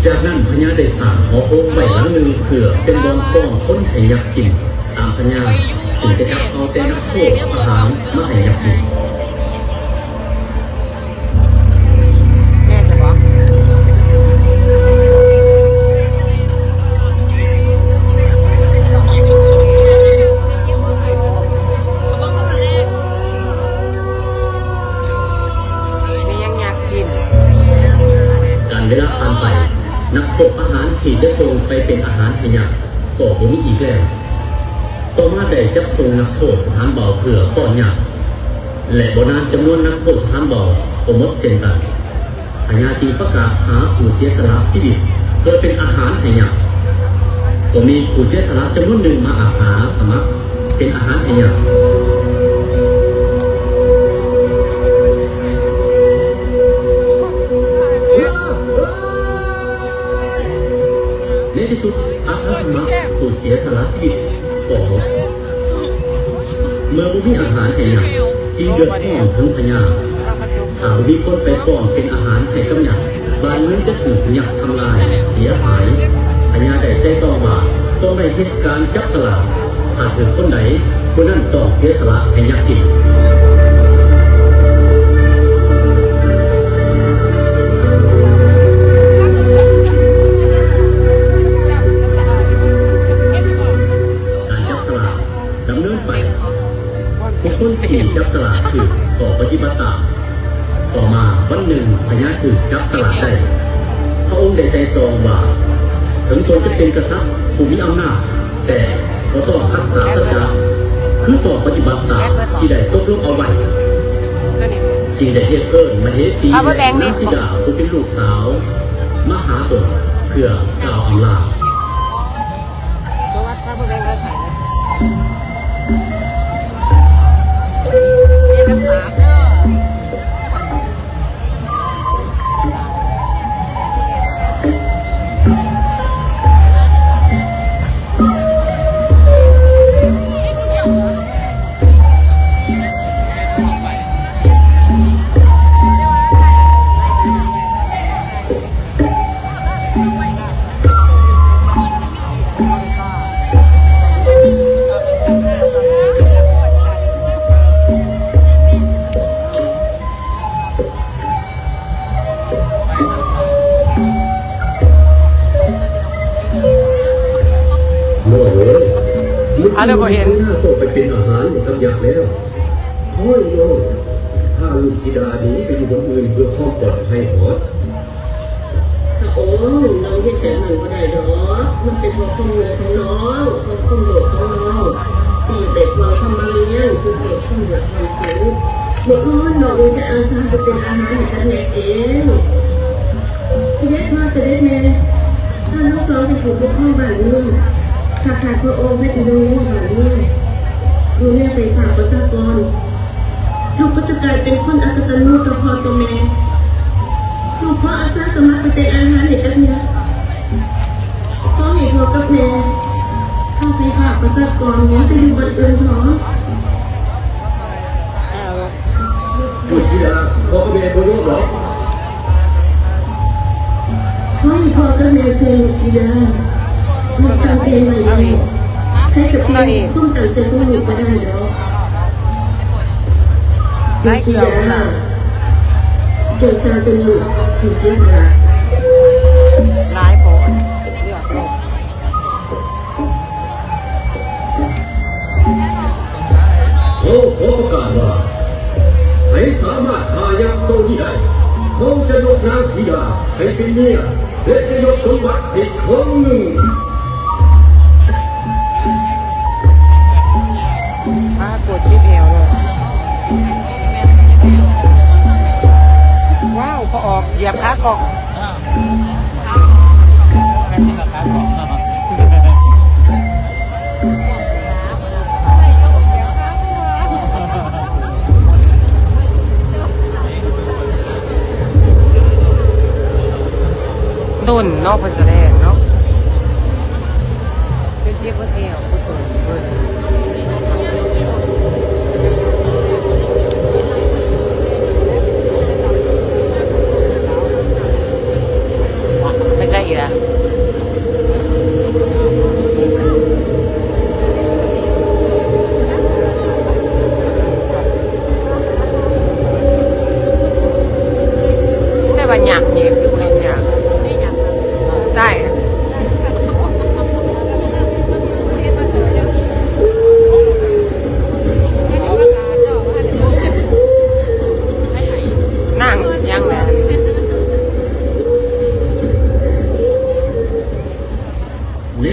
จากนั้นพญาได้สร้างหอโอ่งใบละหนึ่งเพื่อเป็นบอนป้องคนให้ยักษ์กินตามสัญญาสิ่งจะจับเอาแต่นักโทษอาหารมาให้ยักษ์กินแม่จะบอกเวลาผ่านไปนักโทษอาหารที่จะส่งไปเป็นอาหารให้ยักษ์ก็บ่มีอีกแล้วต่อมาได้จับส่งนักโทษสถานเบาเพื่อป้อนยักษ์และบ่นานจำนวนนักโทษสถานเบาก็หมดเส้นกันพญาจึงประกาศหาผู้เสียสละชีวิตเพื่อเป็นอาหารให้ยักษ์ก็มีผู้เสียสละจำนวนหนึ่งมาอาสาสมัครเป็นอาหารให้ยักษ์ในที่สุดอาสาสมัครผู้เสียสละชีวิตก็หมดเมื่อบ่มีอาหารให้ยักษ์จึงเดือดร้อนทั้งพญาหากมีคนไปป้อนเป็นอาหารให้กับยักษ์บ้านเมืองจะถูกยักษ์ทำลายเสียหายพญาได้แต่ต้องว่าต้องได้เหตุการณ์จับสลากหากถึงคนไหนคนนั้นต้องเสียสละให้ยักษ์กินทุกคนที่จับสลากคือต่อปฏิบัติตามต่อมาวันหนึ่งพญาคือจับสลากได้พระองค์ได้ใจตรองว่าถึงตนจะเป็นกษัตริย์ผู้มีอำนาจแต่ก็ต้องรักษาสัจจะคือต่อปฏิบัติตามที่ได้ตกลงเอาไว้จึงได้เฮ็ดเอิ้นมเหสีและนางสีดาผู้เป็นลูกสาวมาหาตนเพื่อกล่าวอำลาภาษาเด้ออะไรก็เห็นหน้าโตไปเป็นอาหารของทัพยักษ์แล้วค่อยโยมถ้าลูกศิดานี้ไปอยู่บนอื่นเพื่อความปลอดภัยหรอโอ้เราที่แต่หนึ่งก็ได้หรอมันเป็นความคุ้มเงินของน้องความคุ้มโลกของน้องที่เด็กเราทำมาเลี้ยงคือเด็กที่อยากทำผิวเมื่ออื่นเราจะอาสาจะเป็นอาหารให้กันเองเสด็จพ่อเสด็จแม่ถ้าลูกสาวไปถูกลูกเข้าบ้านนู่นข้าพระองค์ให้ดูหน่อยดูแม่ไปฝากประชากรลูกก็จะกลายเป็นคนอัตตาลูกต่อพ่อต่อแม่ลูกเพราะอาสาสมัครไปเป็นอาหารให้กับเนื้อพ่อให้พ่อกับแม่ข้าไปฝากประชากรนี้จะอยู่บนอื่นหรอดูสิล่ะพ่อกับแม่บ่รู้หรอพ่อให้พ่อกับแม่เสียลูกสิล่ะมันตั้งใจใหม่เลยให้กับพี่ต้องตั้งใจต้องอยู่ก็ได้แล้วดูสินะเกิดซาเป็นลูกที่เสียสละหลายโผล่เลือกขอประกาศว่าใครสามารถทายาทตัวนี้ได้เขาจะยกนางสีดาให้เป็นเมียและจะยกสมบัติให้ครั้งหนึ่งกดที่แอวเลยว้าวพอออกเหยียบขากอกนุ่นนอกพันแสดงเนาะเป็นเทียบกับแอวผู้ชมด้วยไม่ใช่อีก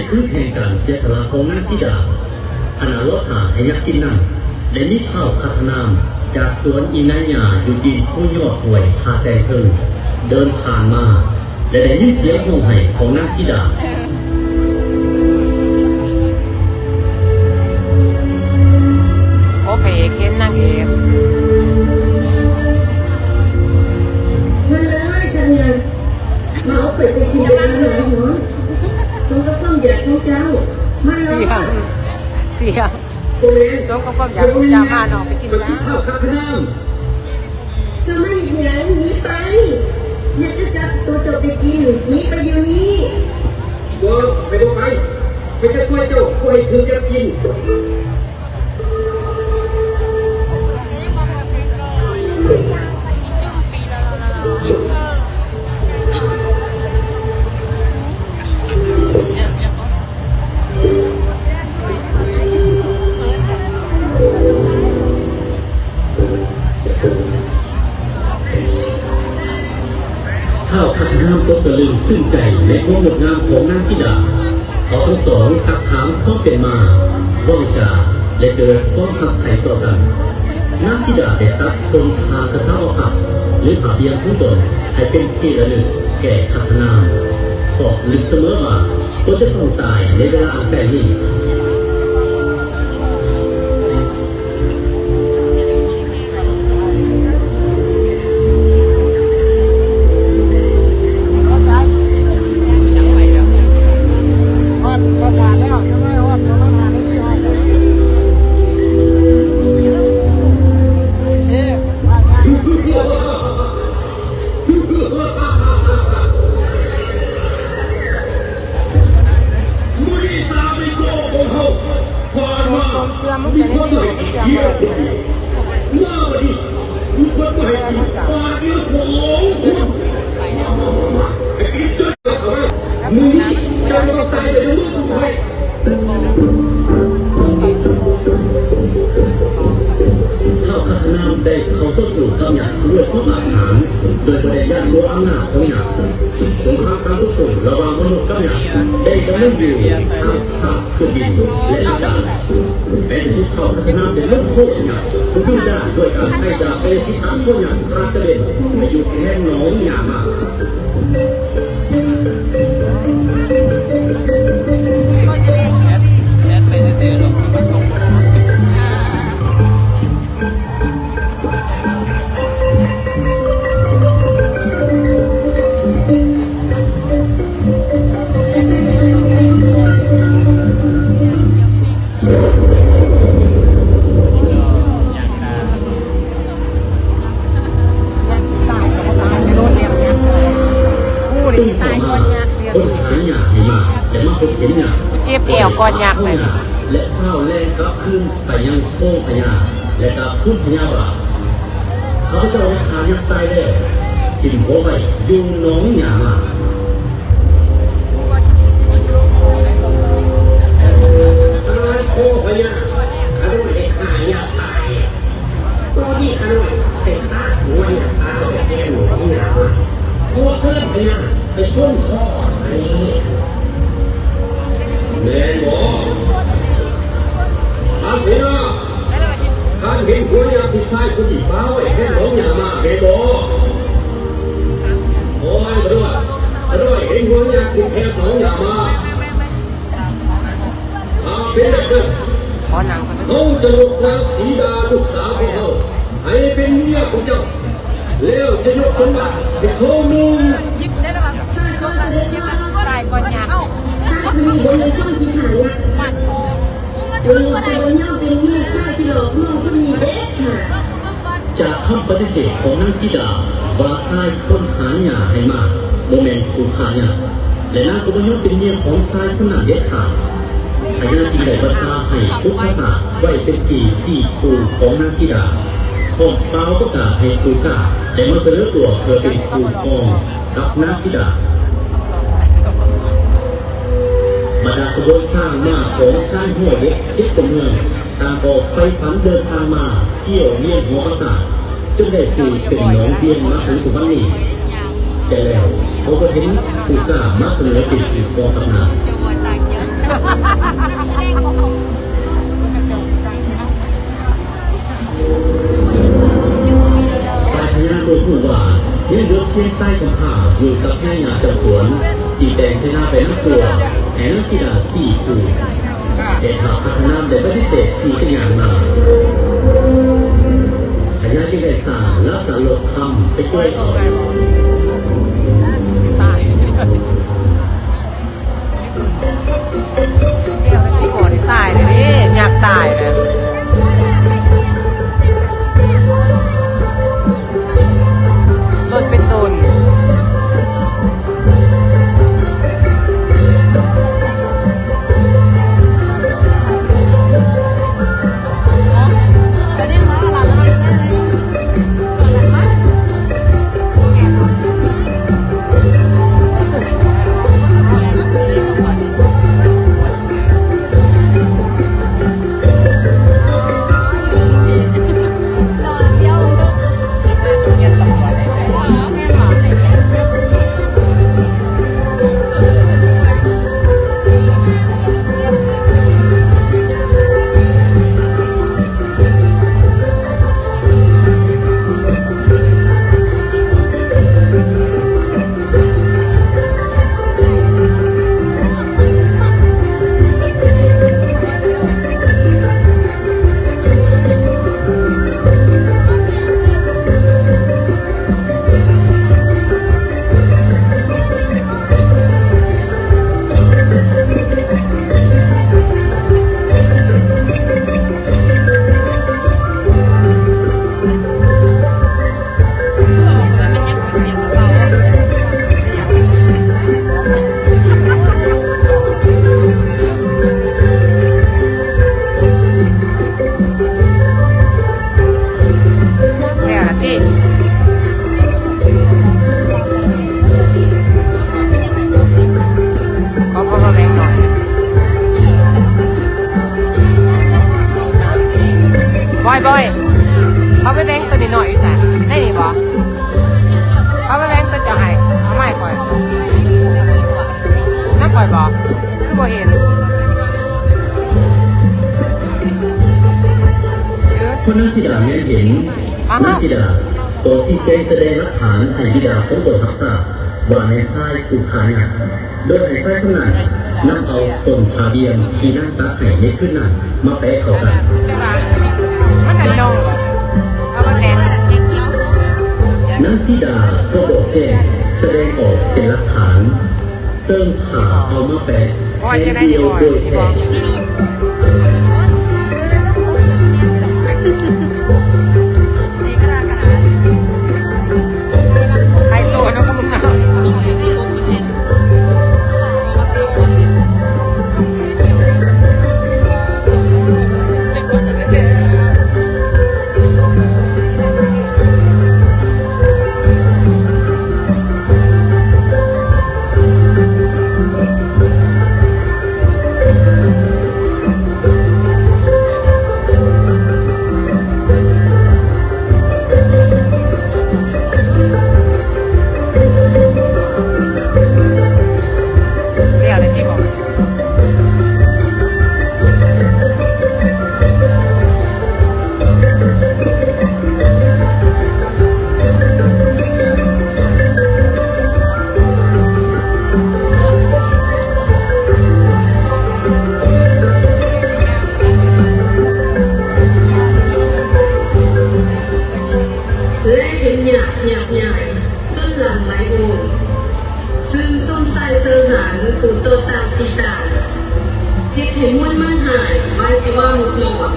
คือแห่งการเสียสละของนางสีดาขณะรถหาให้ยักกินนั่นได้มีข้าวคัดนามจากสวนอีนายาอยู่ดินผู้ยอดห่วยพาแต่เพิ่งเดินผ่านมาและได้ยินเสียงห้องไห้ของนางสีดา โอเพเข้มนางเอก มันเลยกันยังมาเอาเป็ดไปกินเป็นอาหารหัวมันก็ต้องอยากของเจ้ามาแล้ เสียว งเสียง ตัวเอง สมกับความอยากยามาออกไปกิน ไปกิน จ้า ข้าวข้าวน้ จะไม่หนีหนีไปอยากจะจับตัวเจ้าไปกินหนีไปเดี๋ยวนี้ ำไปดูไปไปจะช่วยเจ้าไปถึงจะกิน ข้าวคัดน้ำก็ตะลึงซึ้งใจในความงดงามของนางสีดาเขาทั้งสองสักถามความเป็นมาว่างจาและเกิดความหักใครต่อกันนางสีดาได้ตัดทรงทางกระซ้าผักหรือผ่าเบียงผู้ตนให้เป็นที่ระลึกแก่คัดน้ำบอกลึกเสมอว่าตัวจะต้องตายในเวลาอันแสนนี้ ฮอดประสานแล้วจะไม่ฮอดประสานได้ที่ฮอดเลยเอ๊ะว่าไง มือที่สามในโชว์ของเขาผ่านมามีคนมาให้กินเยี่ยมคนเดียวมาวันนี้มีคนมาให้กินปาเดียวสองคนไอ้กินเสื้อเขามือนี้จะมาตายในมือของใคร ข้าวคัดน้ำได้เขาก็สู่กำหยัดด้วยข้อหลักฐานโดยประเด็นญาติตัวอำนาจของหยัดสงครามการทุกส่งระหว่างมนุษย์กับหยัดได้กำลังอยู่ข้ามภาพเครื่องบินและอากาศเป็นสิทธิ์ข้าวคัดน้ำเป็นเรื่องโคตรหยัดทุกด้านด้วยการใช้ดาบเป็นสิทธิ์ทางพวกหยัดรักกระเด็นไปอยู่แค่หนองหยามา ตายก็ตายในรถเนี่ยผู้นี่สิตายก่อนยักษ์ คนหายาให้มาแต่มาพบเห็นยา เจ็บเอวก่อนยักษ์เลย และข้าวแรงกลับขึ้นไปยังโค้งพญาและกลับขึ้นพญาบ่าเขาเจ้าได้ขายักษ์ตายแล้วถิ่นหัวไปยุงน้องหยามา โอ้พญาขนมเด็กหายอยากตายตัวนี้ขนมเป็นตาหัวอยากตายแต่แค่หนูของหยามาโอ้เสื้อพญาไปช่วงคออันนี้แม่หมอทำเสียนะท่านเห็นหัวยาผู้ชายคนที่ป้าไว้แค่หนองหยามาแม่หมอโอ้ยกระโดดเห็นหัวยาที่แค่หนองหยามาเป็นแบบนั้น ขอหนังกัน เขาจะยกนางสีดาลูกสาวของเขาให้เป็นเมียของเจ้าแล้วจะยกสมบัติให้เขานุ่ง ยิบได้แล้วมั้งยิบตายก่อนยักษ์ ซาคุรีบนเลยต้องที่ขายอ่ะลงไปบนย่อเป็นเมียซาที่หลอกมองก็มีเด็กค่ะ จากคำปฏิเสธของนางสีดาว่าทรายคนหาหยาให้มาโมเมนต์กูขาหยาและนางก็ไม่ยอมเป็นเมียของทรายขนาดเด็ดขาดพญาจีได้ประสาให้ทุกภาษาไว้เป็นปีสี่คูของนางสีดาผมเปล่าประกาศให้ครูกาได้มาเสนอตัวเพื่อเป็นครูฟองกับนางสีดาบรรดากระบวนสร้างมาของสร้างหัวเด็กคิดกับเมืองต่างก็ไฟฝันเดินทางมาเที่ยวเลี้ยงหัวประสาทจนได้สื่อเป็นน้องเบี้ยนมาถึงทุกวันนี้แต่แล้วเขาก็เห็นครูกามาเสนอเป็นครูฟองกับนาง ฝ่ายพญาโดยผู้ว่ายังยกเทียนไส้ของข้าอยู่กับแม่งาเจ้าสวนที่แต่งเสนาเป็นนักตัวแอนซิดาสี่คู่แต่หากพัฒนาได้ปฏิเสธที่เป็นอย่างมาพญาที่ได้สร้างและสารลดคำไปด้วยเอา ตายเนี่ยมันที่ก่อนที่ตายเลยนี่อยากตายเลยต้นเป็นต้นบอยเขาไปแบงตัวนิดหน่อยอยู่แต่ได้ดีบ่เขาไปแบงตัวจะให้ทำไมก่อยน้ำก่อยบ่คือบ่เห็นคนนักศิลาเนี่ยเห็นนักศิลาตัวซีเจแสดงหลักฐานให้บิดาของตัวทักษะว่าในไส้ถูกขายโดยในไส้ข้างในนำเอาส่วนพาเบียมที่นั่งตักไห่ในขึ้นนั้นมาแปะเข้ากันมันไหนนองเอามาแปะนักศิลาก็บอกแจ้งแสดงออกเป็นหลักฐานเสริมผ่าเอามาแปะแทนเดียวโดยแท้ไฮโซน้องก็มึงนะปูโตตามตีตาที่เห็นม้วนมั่นหายว่าสิว่าหมดหมด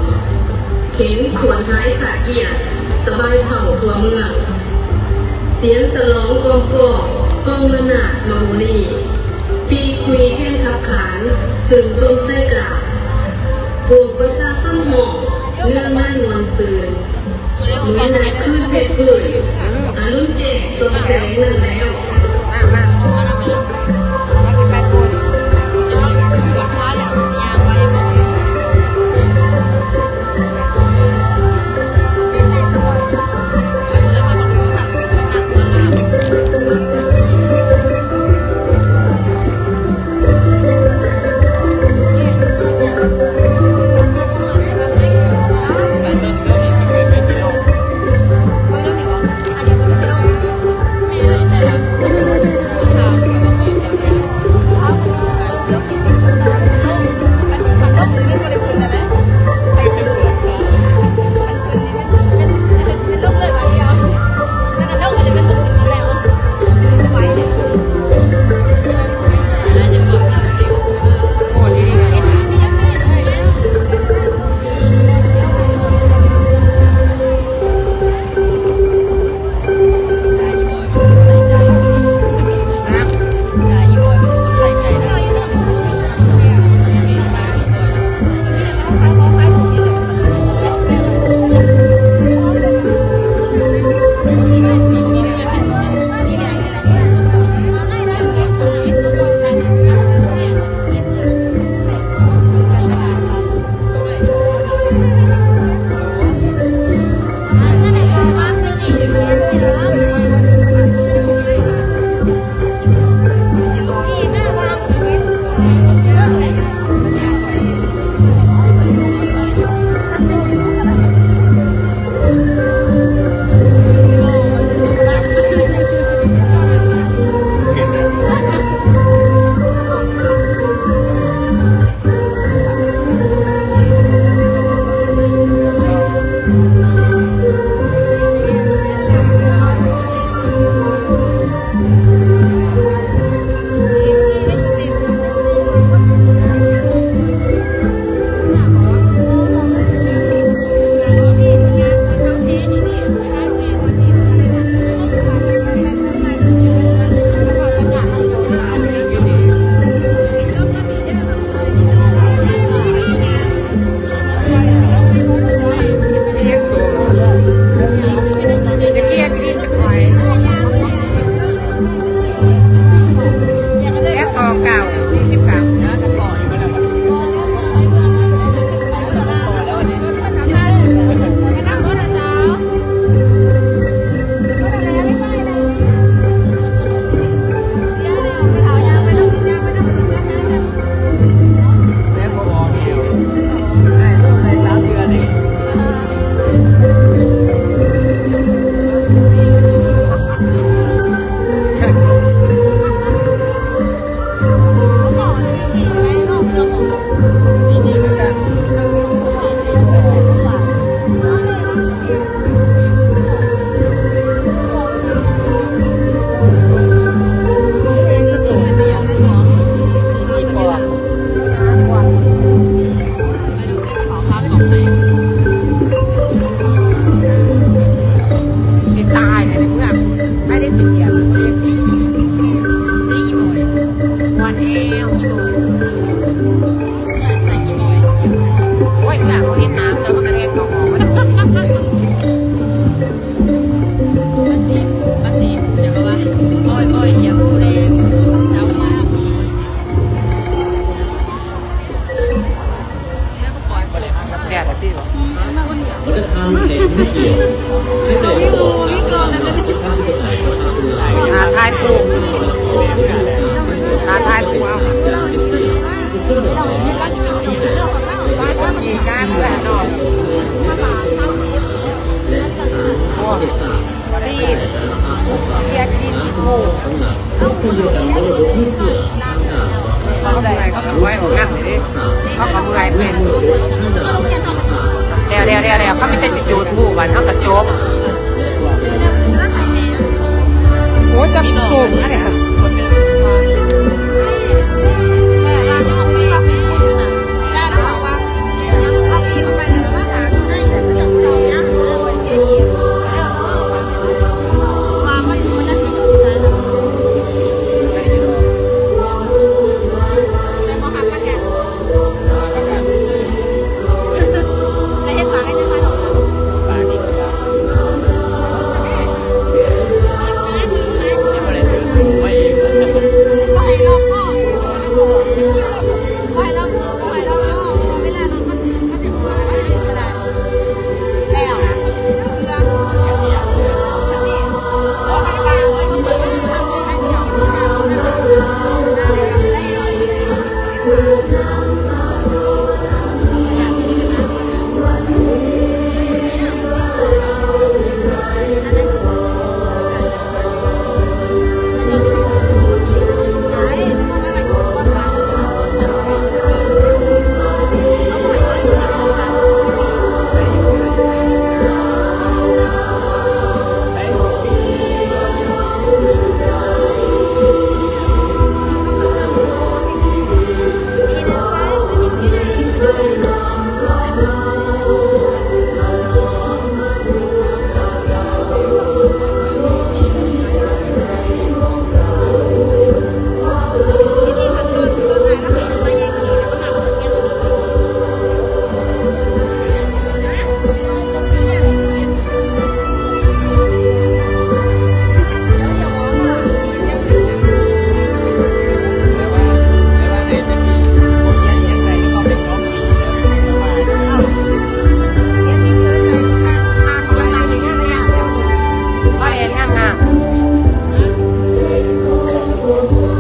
เข็นขวนท้ายขาเกียร์สบายเผ่าทั่วเมืองเสียงสลองกองกองมนาดมาโมลีปีคุยแค่ขับขานสื่อทรงไส้กาปวกประสาส้นหอกเนื้อมันนวลสื่อเหมือนนายขึ้นเพชรเปื่อยอารุ่นเจ๊สมแสงนั่นแล้ว อนเอวโอ้ยอยากเห็นน้ำแล้วมันกระเด็นออกมาดู แดดตีหรอ วัฒนธรรมในไม่เกี่ยวให้ได้บอกสารภาพภาษาที่ไทยภาษาสุรา ทายปลูกทายปลูกเอามีการแหวนนอก และสารสาเดศาที่เรียนดินจิตโมทั้งหลังผู้เดียวกันโดยผู้เสือทั้งหลัง เขาได้เขาไว้ของนั่นเลยเขาทำไรเป็นเดี๋ยวเขาไม่ได้จะจูดผู้วันเขากระโจมโอ้จะปลูกอะไรครับ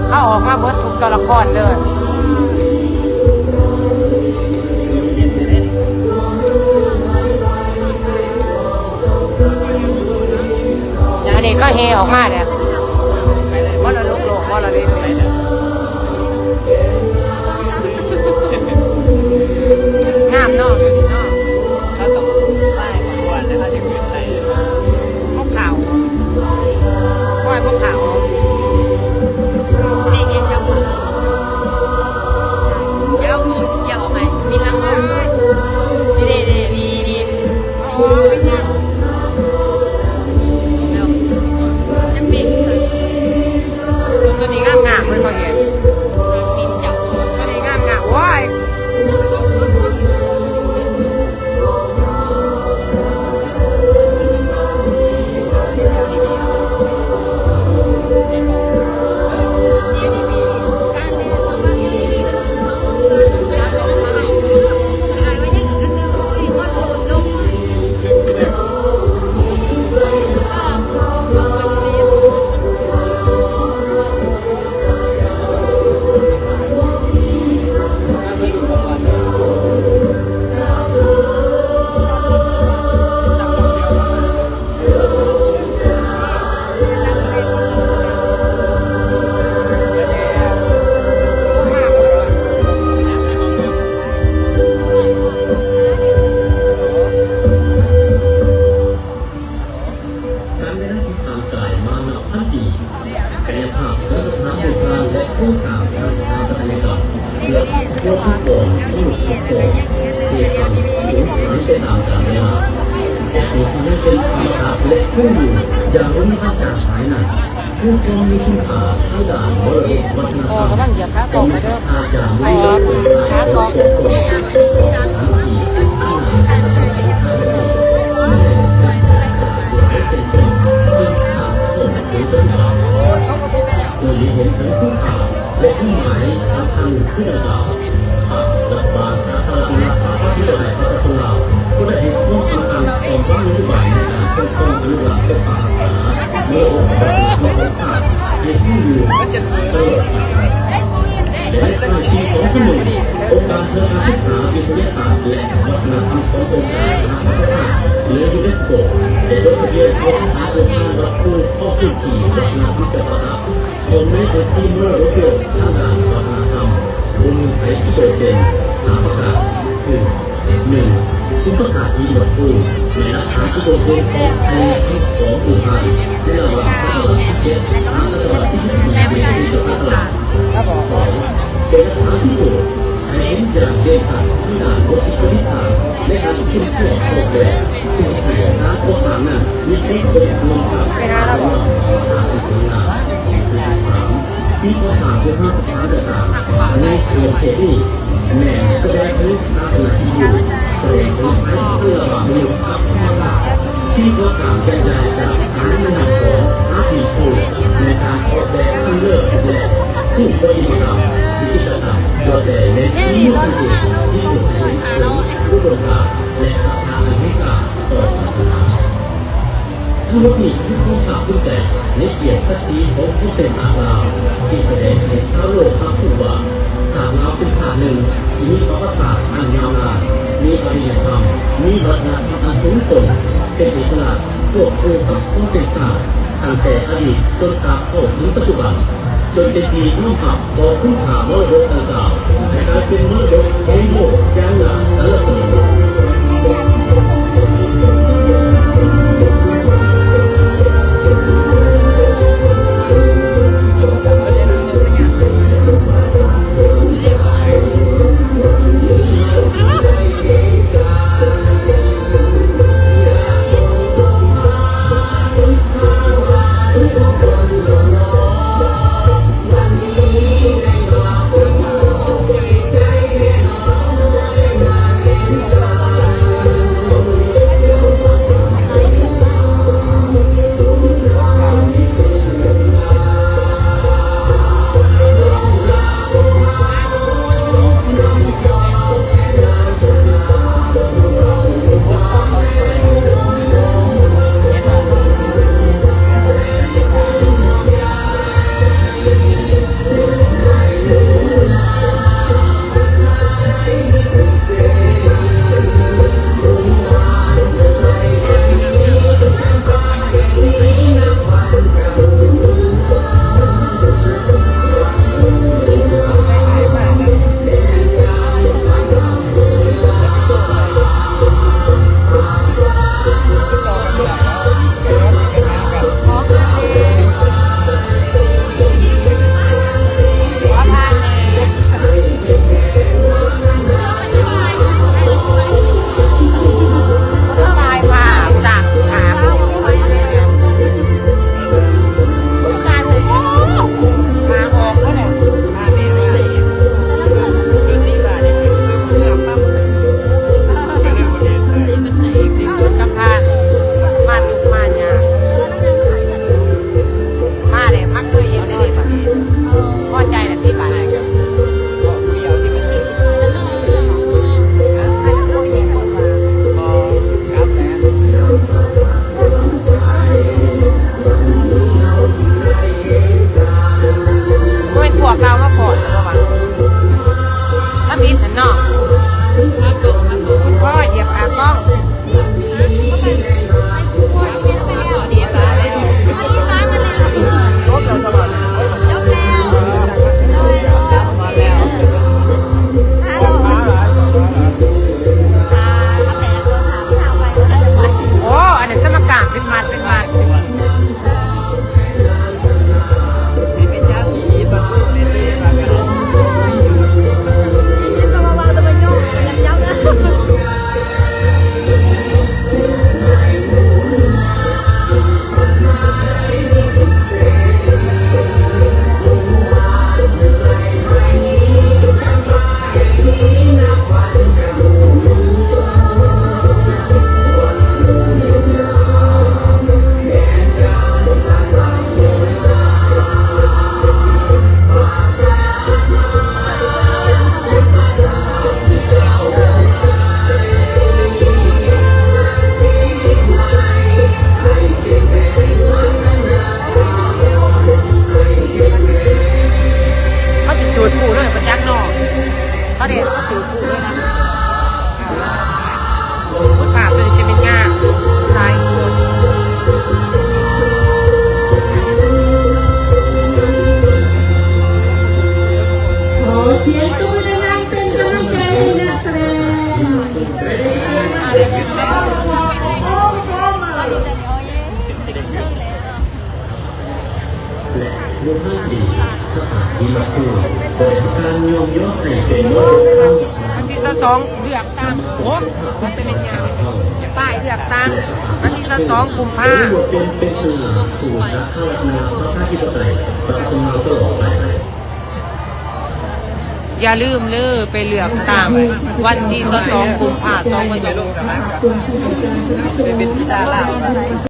เขาออกมาเบิดทุกตัวละครเลยอันนี้ก็เฮออกมาเนี่ยว่าเราลุกโลกว่าเราเล่นเลยงามเนาะอยู่นี่เนาะเขาต้องไล่มาอ้วนแล้วเขาจะขึ้นอะไรพวกขาวว่าพวกขาวตัวนี้งามๆไม่ค่อยเห็นตัวนี้งามๆว้ายแต่สิ่งที่ไม่เป็นธรรมชาติและผู้อยู่อย่างไม่มีพระจากหายหนัก เพื่อความมีคุณค่าทางด้านมรดกวัฒนธรรม กำลังเหยียบขาตกไปเด้อ อาจารย์วิรัตสมชายขาตกของสงฆ์ของสถานที่อันน่าสนใจหลายเส้นทางเพื่อทางของหรือต้นทางโดยเห็นถึงคุณค่าและที่หมายสำคัญขึ้นดังกล่าวรัฐบาลสาธารณรัฐประชาธิปไตยประชาชนลาวก็ได้เห็นข้อสำคัญของบ้านนโยบายในการปกป้องอนุรักษ์และป่าสาเมื่อองค์กรของศาสตร์ในที่อยู่ตลอดมาและในปี2001องค์การเพื่อการศึกษาวิทยาศาสตร์และวัฒนธรรมขององค์การสหประชาชาติหรือยูเนสโกได้จดทะเบียนเข้าสถานองค์การรับผู้เข้าพื้นที่วัฒนธรรมจักรพรรดิของในประเทศมรดกโลกทางด้านวัฒนธรรมรวมไปที่โดดเด่น3ประการคือ 1. คุณภาษาที่หลวงปู่ในหลักฐานที่โดดเด่นของไทยของอุทัยในระหว่างศตวรรษที่7ถึงศตวรรษที่14ในพุทธศักราช 2. เป็นหลักฐานพิสูจน์ให้เห็นจากเดชที่ด่านบทที่คณิตศาสตร์และการขึ้นเครื่องออกแบบสิ่งที่นักภาษานั้นมีแค่คนรวมกับภาษาที่สวยงาม 3. ที่ภาษาเป็นภาษาเดิมในเครือเทนีแม่แสดงถึงศาสนาฮินดูแสดงถึงสายเพื่อระลึกกับภาษาที่ภาษาบรรยายจากสายนามของอาภิภูในการออกแบบซึ่งเลือกและผู้ปฏิบัติวิธีการโดยแต่ในที่สังเกตที่สุดเป็นผู้บริหารและศรัทธาให้กับต่อศาสนาทั้งหมดนี้คือความภาคภูมิใจในเกียรติศักดิ์ศรีของผู้เป็นสาวลาวที่แสดงให้ชาวโลกรับรู้ว่าสาวลาวเป็นศาสตร์หนึ่งที่มีประวัติศาสตร์อันยาวนานมีอารยธรรมมีวัฒนธรรมอันสูงส่งเป็นเอกลักษณ์ควบคู่กับความเป็นศาสตร์ตั้งแต่อดีตจนตราบเข้าถึงปัจจุบันจนเป็นที่น้อมรับต่อคุณค่ามรดกต่างๆในการเป็นมรดกแห่งโลกอย่างหลากสรรเสริญ จูดผู้ด้วยเป็นยักษ์นอกเขาเด็ดเขาจูดผู้ด้วยนะพุทธภาพเลยจะเป็นง่าลายคน ขอเสียงตบมือดังๆเป็นกำลังใจให้นักแสดง และเมื่อห้าปีภาษาที่มาพูดโดยการยอมย่อให้เป็นโลก อันที่สองเลือกตามโอ้มันจะเป็นง่าป้ายเลือกตามอันที่สองกุมภา เป็นสื่อผู้สาธารณะภาษาที่ปไตยภาษาของเราตลอดไป อย่าลืมไปเลือกตามวันที่2 กุมภาพันธ์ 2022 ส่วนผู้จัดการสนับสนุน